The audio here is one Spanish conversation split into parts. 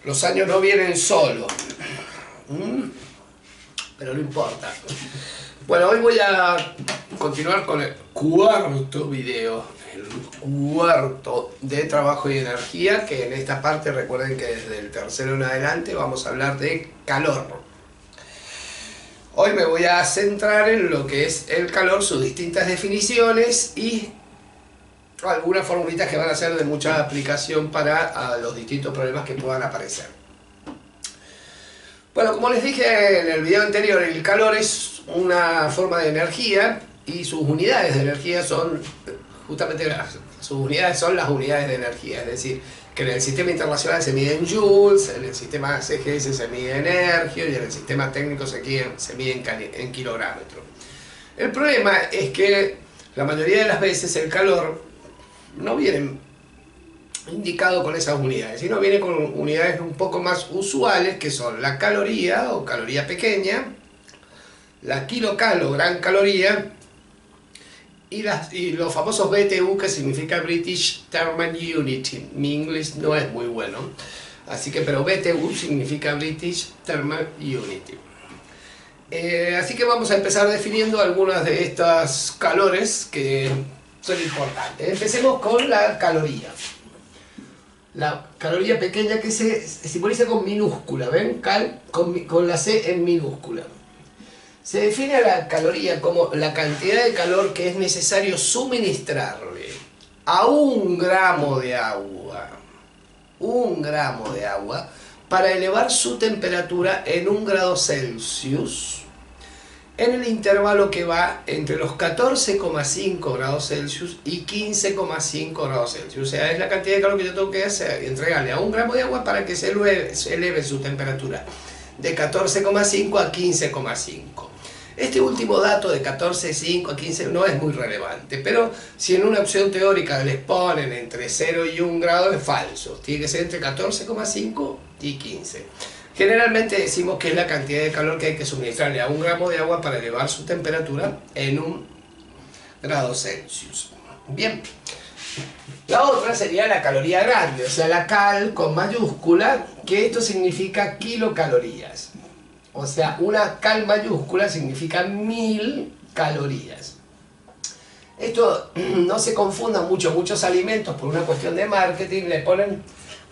Los años no vienen solos. Pero no importa. Bueno, hoy voy a continuar con el cuarto video. El cuarto de trabajo y energía, que en esta parte recuerden que desde el tercero en adelante vamos a hablar de calor. Hoy me voy a centrar en lo que es el calor, sus distintas definiciones y algunas formulitas que van a ser de mucha aplicación para los distintos problemas que puedan aparecer. Bueno, como les dije en el video anterior, el calor es una forma de energía y sus unidades de energía son justamente las unidades de energía, es decir, que en el sistema internacional se mide en joules, en el sistema CGS se mide en ergio y en el sistema técnico se mide en kilográmetro. El problema es que la mayoría de las veces el calor no viene indicado con esas unidades, sino viene con unidades un poco más usuales, que son la caloría o caloría pequeña, la kilocal o gran caloría, y los famosos BTU, que significa British Thermal Unit. Mi inglés no es muy bueno, así que, pero BTU significa British Thermal Unit. Así que vamos a empezar definiendo algunas de estas calores que son importantes. Empecemos con la caloría. La caloría pequeña, que se simboliza con minúscula, ¿ven? Con la C en minúscula. Se define a la caloría como la cantidad de calor que es necesario suministrarle a 1 gramo de agua. 1 gramo de agua para elevar su temperatura en 1 grado Celsius en el intervalo que va entre los 14,5 grados Celsius y 15,5 grados Celsius. O sea, es la cantidad de calor que yo tengo que entregarle a 1 gramo de agua para que se eleve su temperatura de 14,5 a 15,5. Este último dato de 14,5 a 15 no es muy relevante, pero si en una opción teórica les ponen entre 0 y 1 grado es falso. Tiene que ser entre 14,5 y 15. Generalmente decimos que es la cantidad de calor que hay que suministrarle a 1 gramo de agua para elevar su temperatura en 1 grado Celsius. Bien, la otra sería la caloría grande, o sea, la cal con mayúscula, que esto significa kilocalorías. O sea, una cal mayúscula significa 1000 calorías. Esto no se confunda muchos alimentos por una cuestión de marketing, le ponen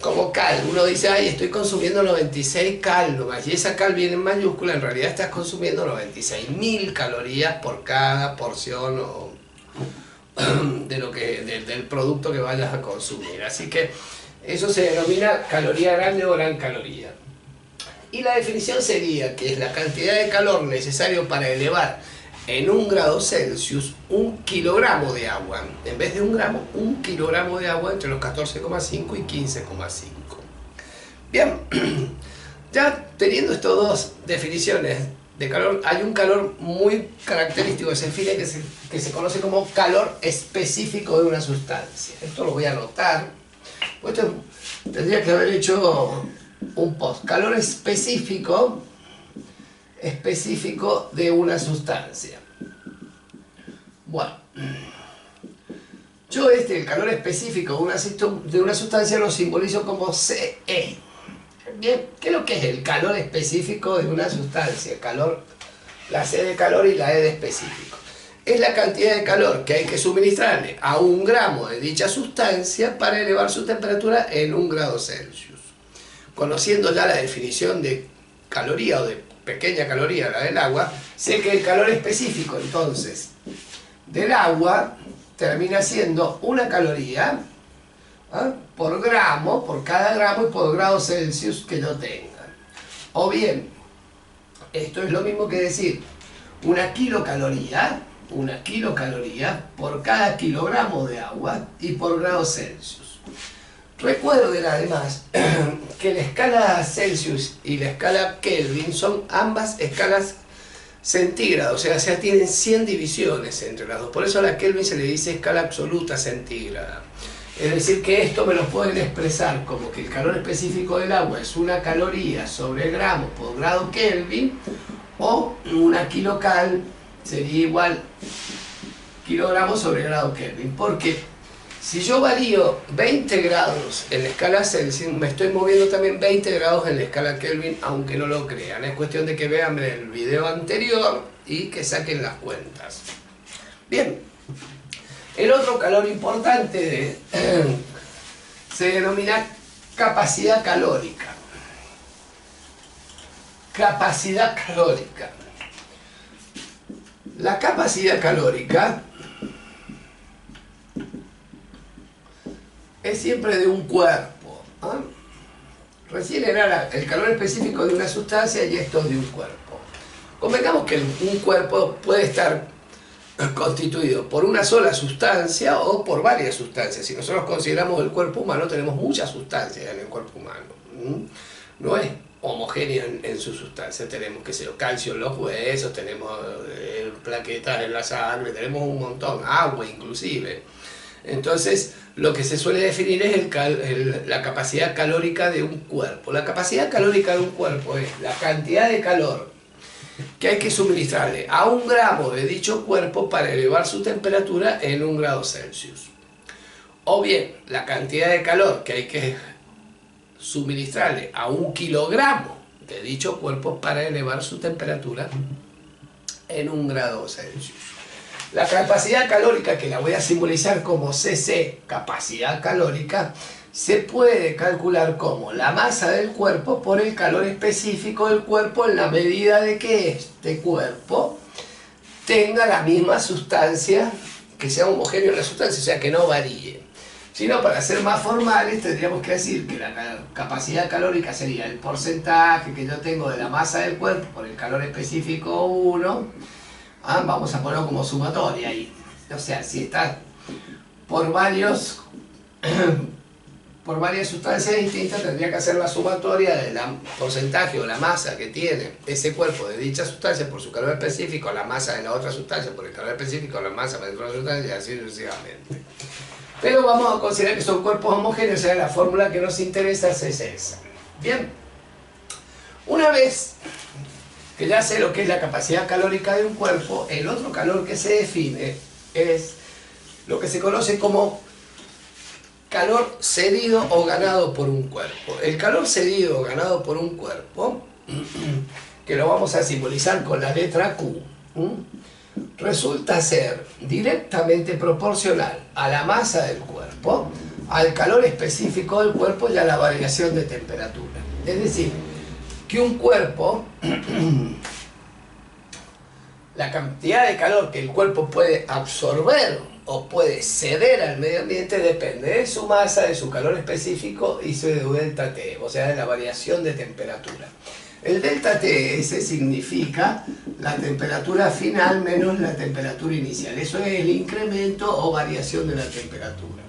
como cal. Uno dice, ay, estoy consumiendo 96 cal nomás, y esa cal viene en mayúscula, en realidad estás consumiendo 96.000 calorías por cada porción del producto que vayas a consumir. Así que eso se denomina caloría grande o gran caloría. Y la definición sería que es la cantidad de calor necesario para elevar en 1 grado Celsius 1 kilogramo de agua. En vez de 1 gramo, 1 kilogramo de agua entre los 14,5 y 15,5. Bien, ya teniendo estas dos definiciones de calor, hay un calor muy característico que se define, que se conoce como calor específico de una sustancia. Esto lo voy a anotar. Esto tendría que haber hecho un post. Calor específico de una sustancia. Bueno, yo el calor específico de una sustancia lo simbolizo como CE. Bien, ¿qué es lo que es el calor específico de una sustancia? La C de calor y la E de específico. Es la cantidad de calor que hay que suministrarle a 1 gramo de dicha sustancia para elevar su temperatura en 1 grado Celsius. Conociendo ya la definición de caloría o de pequeña caloría, la del agua, sé que el calor específico entonces del agua termina siendo una caloría por gramo, por cada gramo y por grado Celsius que yo tenga. O bien, esto es lo mismo que decir una kilocaloría por cada kilogramo de agua y por grado Celsius. Recuerden además que la escala Celsius y la escala Kelvin son ambas escalas centígradas, o sea, tienen 100 divisiones entre las dos. Por eso a la Kelvin se le dice escala absoluta centígrada. Es decir, que esto me lo pueden expresar como que el calor específico del agua es una caloría sobre gramo por grado Kelvin, o una kilocal sería igual kilogramos sobre grado Kelvin. Porque Si yo varío 20 grados en la escala Celsius, me estoy moviendo también 20 grados en la escala Kelvin, aunque no lo crean. Es cuestión de que vean el video anterior y que saquen las cuentas. Bien, el otro calor importante se denomina capacidad calórica. Capacidad calórica. La capacidad calórica es siempre de un cuerpo. Recién era el calor específico de una sustancia y esto de un cuerpo. Convengamos que un cuerpo puede estar constituido por una sola sustancia o por varias sustancias. Si nosotros consideramos el cuerpo humano, tenemos muchas sustancias en el cuerpo humano. No es homogéneo en su sustancia. Tenemos, qué sé yo, calcio en los huesos, tenemos plaquetas en la sangre, tenemos un montón, agua inclusive. Entonces, lo que se suele definir es la capacidad calórica de un cuerpo. La capacidad calórica de un cuerpo es la cantidad de calor que hay que suministrarle a 1 gramo de dicho cuerpo para elevar su temperatura en 1 grado Celsius. O bien, la cantidad de calor que hay que suministrarle a 1 kilogramo de dicho cuerpo para elevar su temperatura en 1 grado Celsius. La capacidad calórica, que la voy a simbolizar como CC, capacidad calórica, se puede calcular como la masa del cuerpo por el calor específico del cuerpo en la medida de que este cuerpo tenga la misma sustancia, que sea homogéneo en la sustancia, o sea, que no varíe. Si no, para ser más formales, tendríamos que decir que la capacidad calórica sería el porcentaje que yo tengo de la masa del cuerpo por el calor específico 1. Vamos a ponerlo como sumatoria ahí. O sea, si está por varias sustancias distintas, tendría que hacer la sumatoria del porcentaje o la masa que tiene ese cuerpo de dicha sustancia por su calor específico, la masa de la otra sustancia por el calor específico, la masa de la otra sustancia, y así sucesivamente. Pero vamos a considerar que son cuerpos homogéneos, o sea, la fórmula que nos interesa es esa. Bien, una vez que ya sé lo que es la capacidad calórica de un cuerpo, el otro calor que se define es lo que se conoce como calor cedido o ganado por un cuerpo. El calor cedido o ganado por un cuerpo, que lo vamos a simbolizar con la letra Q, resulta ser directamente proporcional a la masa del cuerpo, al calor específico del cuerpo y a la variación de temperatura. Es decir, que un cuerpo, la cantidad de calor que el cuerpo puede absorber o puede ceder al medio ambiente depende de su masa, de su calor específico y su delta T, o sea, de la variación de temperatura. El delta T ese significa la temperatura final menos la temperatura inicial. Eso es el incremento o variación de la temperatura.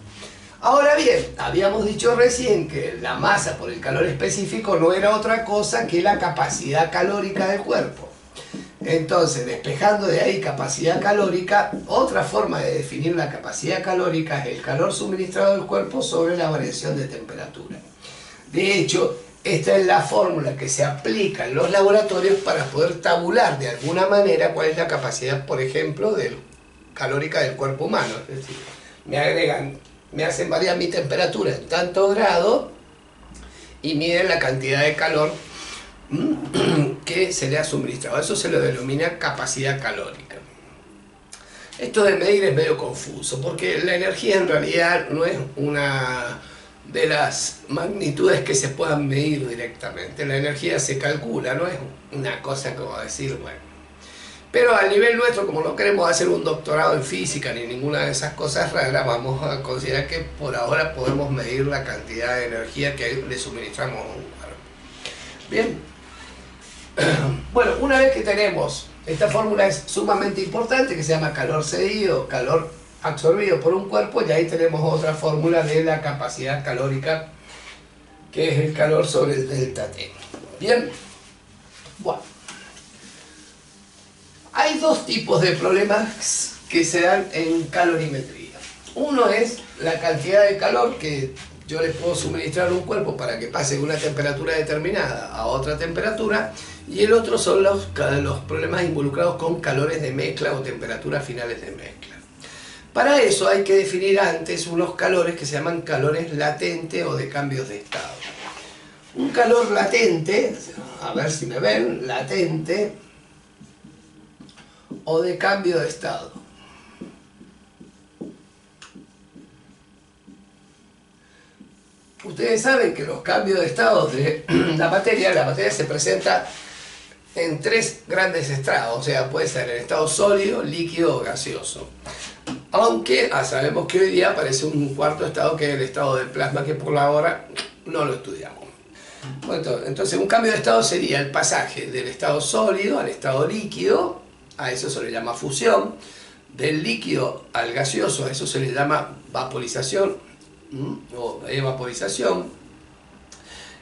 Ahora bien, habíamos dicho recién que la masa por el calor específico no era otra cosa que la capacidad calórica del cuerpo. Entonces, despejando de ahí capacidad calórica, otra forma de definir la capacidad calórica es el calor suministrado al cuerpo sobre la variación de temperatura. De hecho, esta es la fórmula que se aplica en los laboratorios para poder tabular de alguna manera cuál es la capacidad, por ejemplo, calórica del cuerpo humano. Es decir, me hacen variar mi temperatura en tantos grados y miden la cantidad de calor que se le ha suministrado. Eso se lo denomina capacidad calórica. Esto de medir es medio confuso porque la energía en realidad no es una de las magnitudes que se puedan medir directamente. La energía se calcula, no es una cosa como decir, bueno. Pero a nivel nuestro, como no queremos hacer un doctorado en física ni ninguna de esas cosas raras, vamos a considerar que por ahora podemos medir la cantidad de energía que le suministramos a un cuerpo. Bien. Bueno, una vez que tenemos, esta fórmula es sumamente importante, que se llama calor cedido, calor absorbido por un cuerpo, y ahí tenemos otra fórmula de la capacidad calórica, que es el calor sobre el delta T. Bien, bueno. Hay dos tipos de problemas que se dan en calorimetría. Uno es la cantidad de calor que yo le puedo suministrar a un cuerpo para que pase de una temperatura determinada a otra temperatura, y el otro son los problemas involucrados con calores de mezcla o temperaturas finales de mezcla. Para eso hay que definir antes unos calores que se llaman calores latentes o de cambios de estado. Un calor latente, a ver si me ven, latente o de cambio de estado. Ustedes saben que los cambios de estado de la materia se presenta en tres grandes estados, o sea, puede ser el estado sólido, líquido o gaseoso. Aunque sabemos que hoy día aparece un cuarto estado que es el estado del plasma, que por ahora no lo estudiamos. Bueno, entonces un cambio de estado sería el pasaje del estado sólido al estado líquido, a eso se le llama fusión, del líquido al gaseoso, a eso se le llama vaporización o evaporización,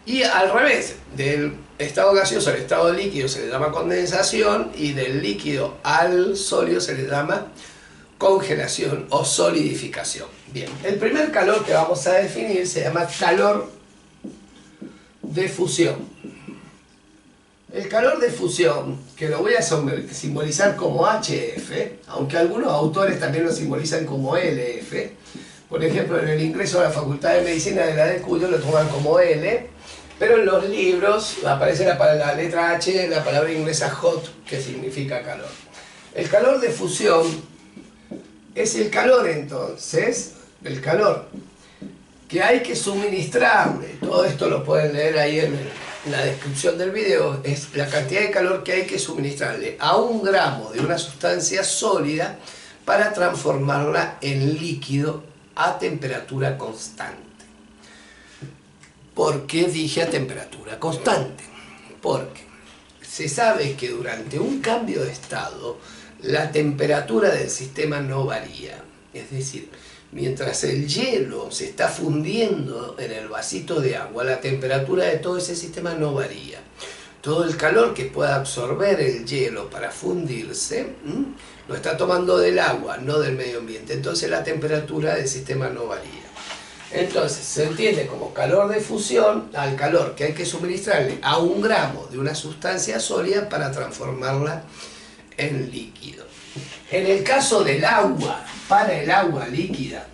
y al revés, del estado gaseoso al estado líquido se le llama condensación, y del líquido al sólido se le llama congelación o solidificación. Bien, el primer calor que vamos a definir se llama calor de fusión. El calor de fusión, que lo voy a simbolizar como HF, aunque algunos autores también lo simbolizan como LF, por ejemplo en el ingreso a la Facultad de Medicina de la de Cuyo lo toman como L, pero en los libros aparece la letra H en la palabra inglesa hot, que significa calor. El calor de fusión es el calor, entonces, el calor que hay que suministrarle, todo esto lo pueden leer ahí en la descripción del video, es la cantidad de calor que hay que suministrarle a 1 gramo de una sustancia sólida para transformarla en líquido a temperatura constante. ¿Por qué dije a temperatura constante? Porque se sabe que durante un cambio de estado la temperatura del sistema no varía, es decir, mientras el hielo se está fundiendo en el vasito de agua, la temperatura de todo ese sistema no varía. Todo el calor que pueda absorber el hielo para fundirse, lo está tomando del agua, no del medio ambiente. Entonces la temperatura del sistema no varía. Entonces se entiende como calor de fusión al calor que hay que suministrarle a 1 gramo de una sustancia sólida para transformarla en líquido. En el caso del agua, para el agua líquida,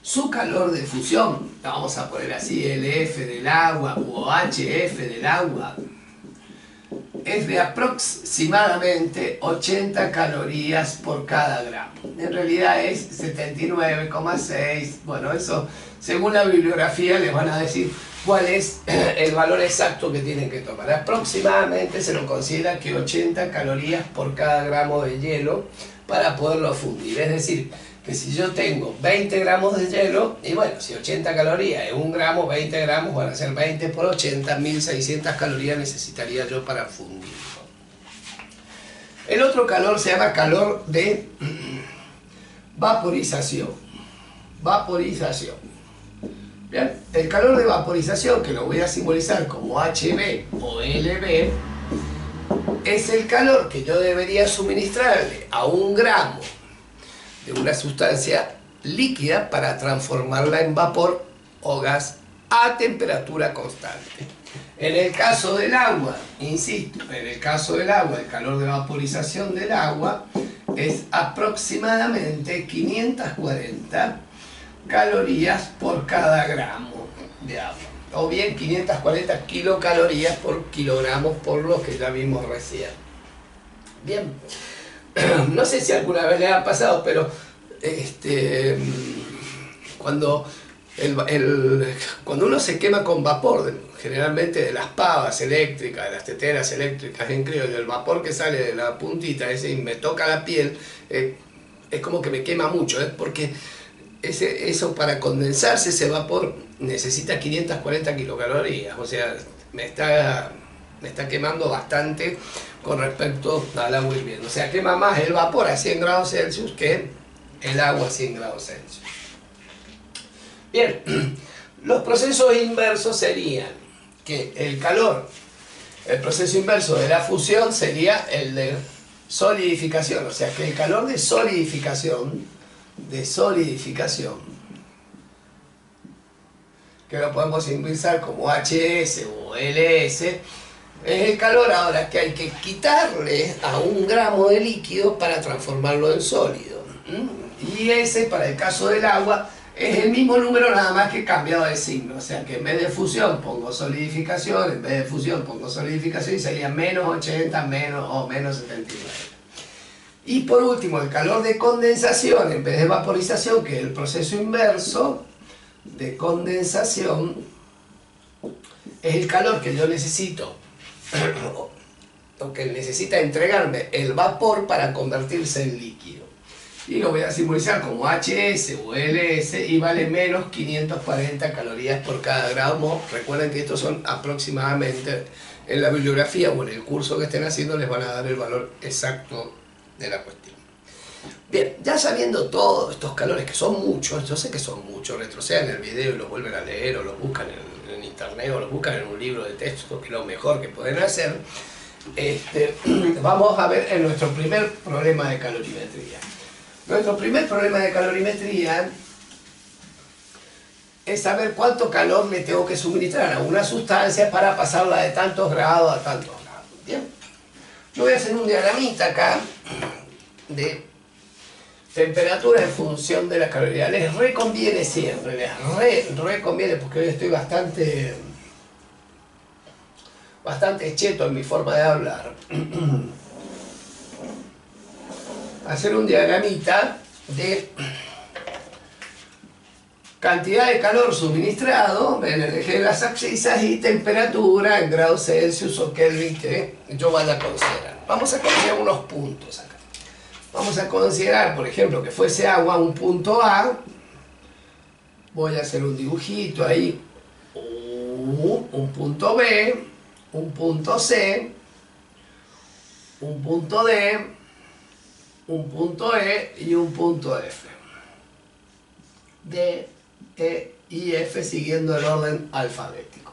su calor de fusión, la vamos a poner así, LF del agua o HF del agua, es de aproximadamente 80 calorías por cada gramo. En realidad es 79,6. Bueno, eso según la bibliografía les van a decir cuál es el valor exacto que tienen que tomar. Aproximadamente se lo considera que 80 calorías por cada gramo de hielo para poderlo fundir. Es decir, que si yo tengo 20 gramos de hielo, y bueno, si 80 calorías es 1 gramo, 20 gramos van a ser 20 por 80, 1600 calorías necesitaría yo para fundirlo. El otro calor se llama calor de vaporización. Vaporización. Bien, el calor de vaporización, que lo voy a simbolizar como HB o LB, es el calor que yo debería suministrarle a 1 gramo de una sustancia líquida para transformarla en vapor o gas a temperatura constante. En el caso del agua, insisto, en el caso del agua, el calor de vaporización del agua es aproximadamente 540 calorías por cada gramo de agua, o bien 540 kilocalorías por kilogramos, por lo que ya vimos recién. Bien, no sé si alguna vez le ha pasado, pero cuando uno se quema con vapor, generalmente de las pavas eléctricas, de las teteras eléctricas en criollo, el vapor que sale de la puntita ese y me toca la piel, es como que me quema mucho, porque eso para condensarse ese vapor necesita 540 kilocalorías, o sea, me está quemando bastante con respecto al agua hirviendo. O sea, quema más el vapor a 100 grados Celsius que el agua a 100 grados Celsius. Bien, los procesos inversos serían que el proceso inverso de la fusión sería el de solidificación, o sea que el calor de solidificación, que lo podemos simbolizar como HS o LS, es el calor ahora que hay que quitarle a 1 gramo de líquido para transformarlo en sólido. Y ese, para el caso del agua, es el mismo número nada más que cambiado de signo. O sea que en vez de fusión pongo solidificación, en vez de fusión pongo solidificación y sería menos 80 menos o menos 79. Y por último, el calor de condensación en vez de vaporización, que es el proceso inverso de condensación, es el calor que yo necesito, o que necesita entregarme el vapor para convertirse en líquido. Y lo voy a simbolizar como HS o LS y vale menos 540 calorías por cada gramo. Recuerden que estos son aproximadamente, en la bibliografía o en el curso que estén haciendo les van a dar el valor exacto de la cuestión. Bien, ya sabiendo todos estos calores, que son muchos, yo sé que son muchos, retrocedan el video y los vuelven a leer o los buscan en internet o los buscan en un libro de texto, que es lo mejor que pueden hacer. Vamos a ver en nuestro primer problema de calorimetría. Nuestro primer problema de calorimetría es saber cuánto calor le tengo que suministrar a una sustancia para pasarla de tantos grados a tantos grados. Bien, yo voy a hacer un diagramita acá de temperatura en función de la caloría. Les reconviene siempre, les reconviene, porque hoy estoy bastante cheto en mi forma de hablar. Hacer un diagramita de cantidad de calor suministrado en el eje de las abscisas y temperatura en grados Celsius o Kelvin que yo vaya a considerar. Vamos a considerar unos puntos acá. Vamos a considerar, por ejemplo, que fuese agua un punto A. Voy a hacer un dibujito ahí. Un punto B, un punto C, un punto D, un punto E y un punto F. D, E y F siguiendo el orden alfabético.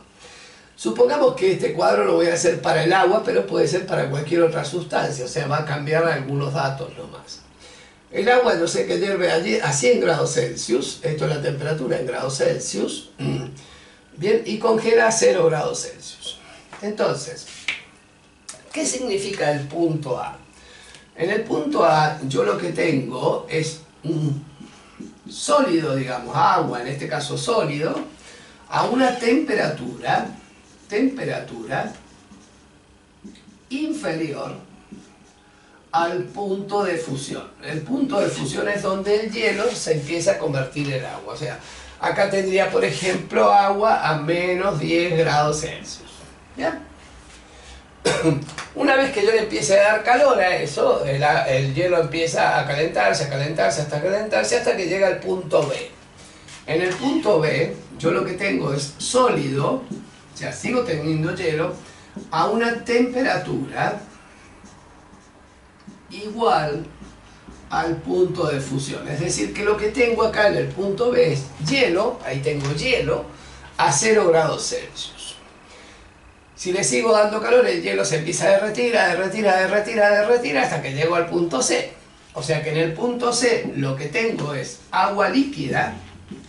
Supongamos que este cuadro lo voy a hacer para el agua, pero puede ser para cualquier otra sustancia, o sea, va a cambiar algunos datos nomás. El agua yo sé que hierve allí a 100 grados Celsius, esto es la temperatura en grados Celsius, bien, y congela a 0 grados Celsius. Entonces, ¿qué significa el punto A? En el punto A yo lo que tengo es un sólido, digamos, agua, en este caso sólido, a una temperatura inferior al punto de fusión. El punto de fusión es donde el hielo se empieza a convertir en agua. O sea, acá tendría, por ejemplo, agua a menos 10 grados Celsius. ¿Bien? Una vez que yo le empiece a dar calor a eso, el hielo empieza a calentarse, hasta que llega al punto B. En el punto B, yo lo que tengo es sólido, o sea, sigo teniendo hielo, a una temperatura igual al punto de fusión. Es decir, que lo que tengo acá en el punto B es hielo, ahí tengo hielo, a 0 grados Celsius. Si le sigo dando calor, el hielo se empieza a derretir, hasta que llego al punto C. O sea que en el punto C lo que tengo es agua líquida,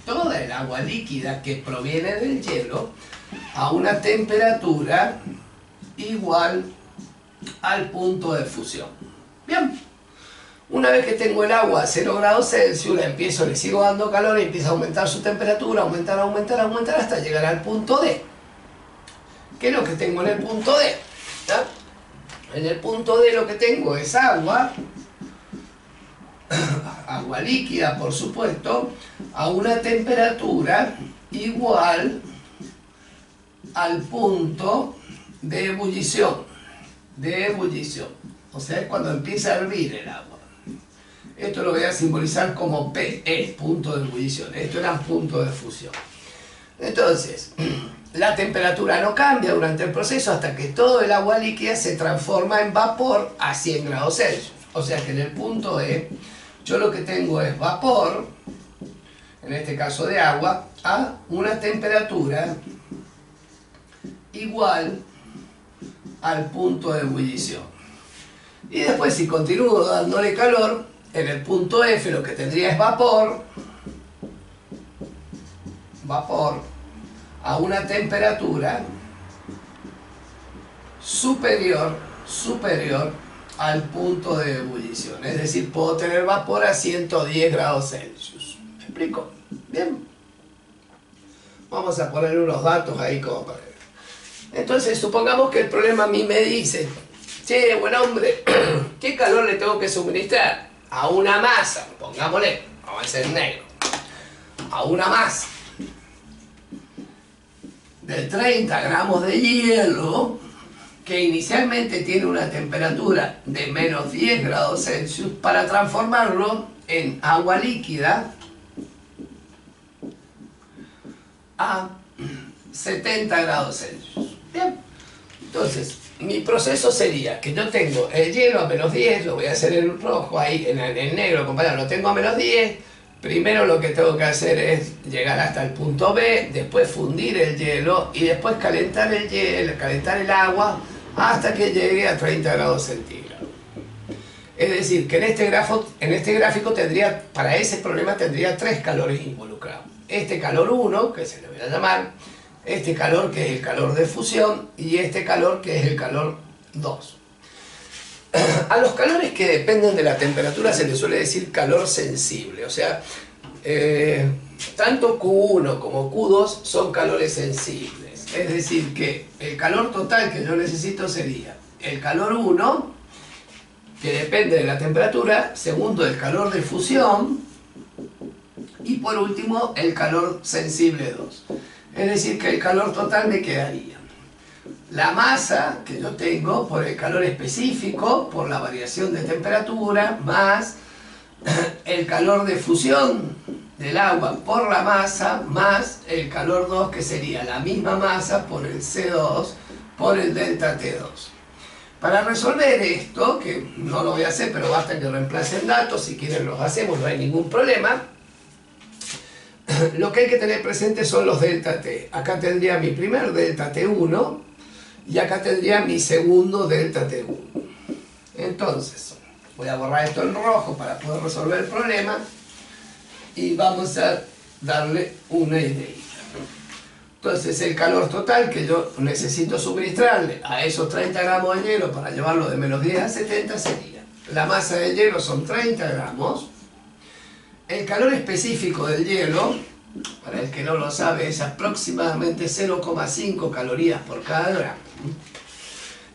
toda el agua líquida que proviene del hielo, a una temperatura igual al punto de fusión. Bien, una vez que tengo el agua a 0 grados Celsius, le sigo dando calor y empieza a aumentar su temperatura, aumentar hasta llegar al punto D. ¿Qué es lo que tengo en el punto D? ¿Ya? En el punto D lo que tengo es agua, agua líquida por supuesto, a una temperatura igual al punto de ebullición. O sea, es cuando empieza a hervir el agua. Esto lo voy a simbolizar como P, punto de ebullición. Esto era punto de fusión. Entonces, la temperatura no cambia durante el proceso hasta que todo el agua líquida se transforma en vapor a 100 grados Celsius. O sea que en el punto E, yo lo que tengo es vapor, en este caso de agua, a una temperatura igual al punto de ebullición. Y después, si continúo dándole calor, en el punto F lo que tendría es vapor a una temperatura superior al punto de ebullición. Es decir, puedo tener vapor a 110 grados Celsius. ¿Me explico? Bien. Vamos a poner unos datos ahí como para ver. Entonces, supongamos que el problema a mí me dice, che, buen hombre, ¿qué calor le tengo que suministrar? A una masa, pongámosle, vamos a hacer negro, a una masa de 30 gramos de hielo, que inicialmente tiene una temperatura de menos 10 grados Celsius, para transformarlo en agua líquida a 70 grados Celsius. Bien. Entonces, mi proceso sería que yo tengo el hielo a menos 10, lo voy a hacer en rojo ahí, en el negro, compañero, lo tengo a menos 10. Primero lo que tengo que hacer es llegar hasta el punto B, después fundir el hielo y después calentar el hielo, calentar el agua hasta que llegue a 30 grados centígrados. Es decir, que en este gráfico tendría, para ese problema tendría 3 calores involucrados. Este calor 1, que se le voy a llamar, este calor que es el calor de fusión y este calor que es el calor 2. A los calores que dependen de la temperatura se les suele decir calor sensible, o sea, tanto Q1 como Q2 son calores sensibles. Es decir, que el calor total que yo necesito sería el calor 1, que depende de la temperatura, segundo el calor de fusión y por último el calor sensible 2. Es decir, que el calor total me quedaría la masa que yo tengo por el calor específico, por la variación de temperatura, más el calor de fusión del agua por la masa, más el calor 2, que sería la misma masa por el C2 por el delta T2. Para resolver esto, que no lo voy a hacer, pero basta que reemplacen datos, si quieren los hacemos, no hay ningún problema. Lo que hay que tener presente son los delta T. Acá tendría mi primer delta T1 y acá tendría mi segundo delta T1. Entonces, voy a borrar esto en rojo para poder resolver el problema y vamos a darle una idea. Entonces, el calor total que yo necesito suministrarle a esos 30 gramos de hielo para llevarlo de menos 10 a 70 sería: la masa de hielo son 30 gramos, el calor específico del hielo, para el que no lo sabe, es aproximadamente 0,5 calorías por cada gramo,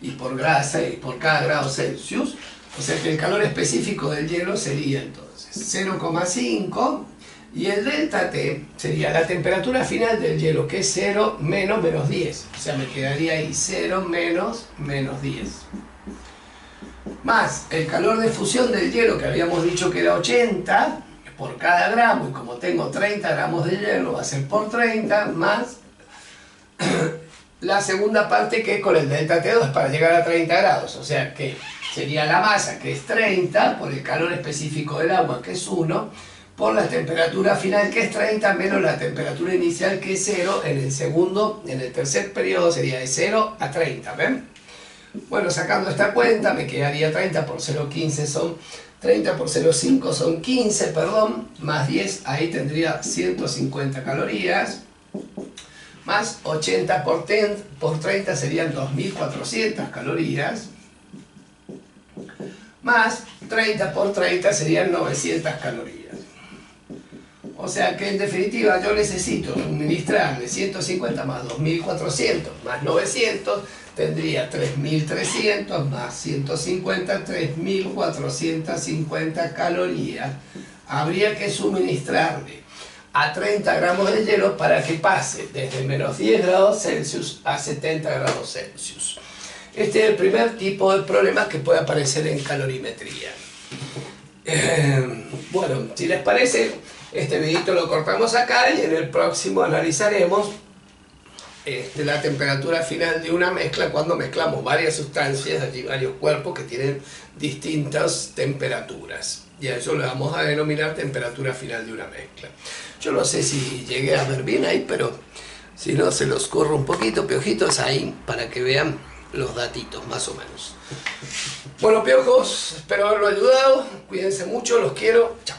y por grasa y por cada grado Celsius, o sea que el calor específico del hielo sería entonces 0,5, y el delta T sería la temperatura final del hielo, que es 0 menos menos 10, o sea me quedaría ahí 0 menos menos 10, más el calor de fusión del hielo, que habíamos dicho que era 80 por cada gramo, y como tengo 30 gramos de hielo va a ser por 30, más la segunda parte, que es con el delta T2 para llegar a 30 grados, o sea que sería la masa, que es 30, por el calor específico del agua, que es 1, por la temperatura final, que es 30, menos la temperatura inicial, que es 0, en el tercer periodo sería de 0 a 30, ¿ven? Bueno, sacando esta cuenta me quedaría 30 por 0,15 son 30 por 0,5 son 15, perdón, más 10, ahí tendría 150 calorías, más 80 por 30 serían 2400 calorías, más 30 por 30 serían 900 calorías. O sea que en definitiva yo necesito suministrarle 150 más 2400 más 900, tendría 3300 más 150, 3450 calorías. Habría que suministrarle a 30 gramos de hielo para que pase desde menos 10 grados Celsius a 70 grados Celsius. Este es el primer tipo de problemas que puede aparecer en calorimetría. Bueno, si les parece, este videito lo cortamos acá y en el próximo analizaremos la temperatura final de una mezcla cuando mezclamos varias sustancias, allí varios cuerpos que tienen distintas temperaturas. Y a eso le vamos a denominar temperatura final de una mezcla. Yo no sé si llegué a ver bien ahí, pero si no se los corro un poquito, piojitos ahí, para que vean los datitos más o menos. Bueno, piojos, espero haberlo ayudado. Cuídense mucho, los quiero. Chao.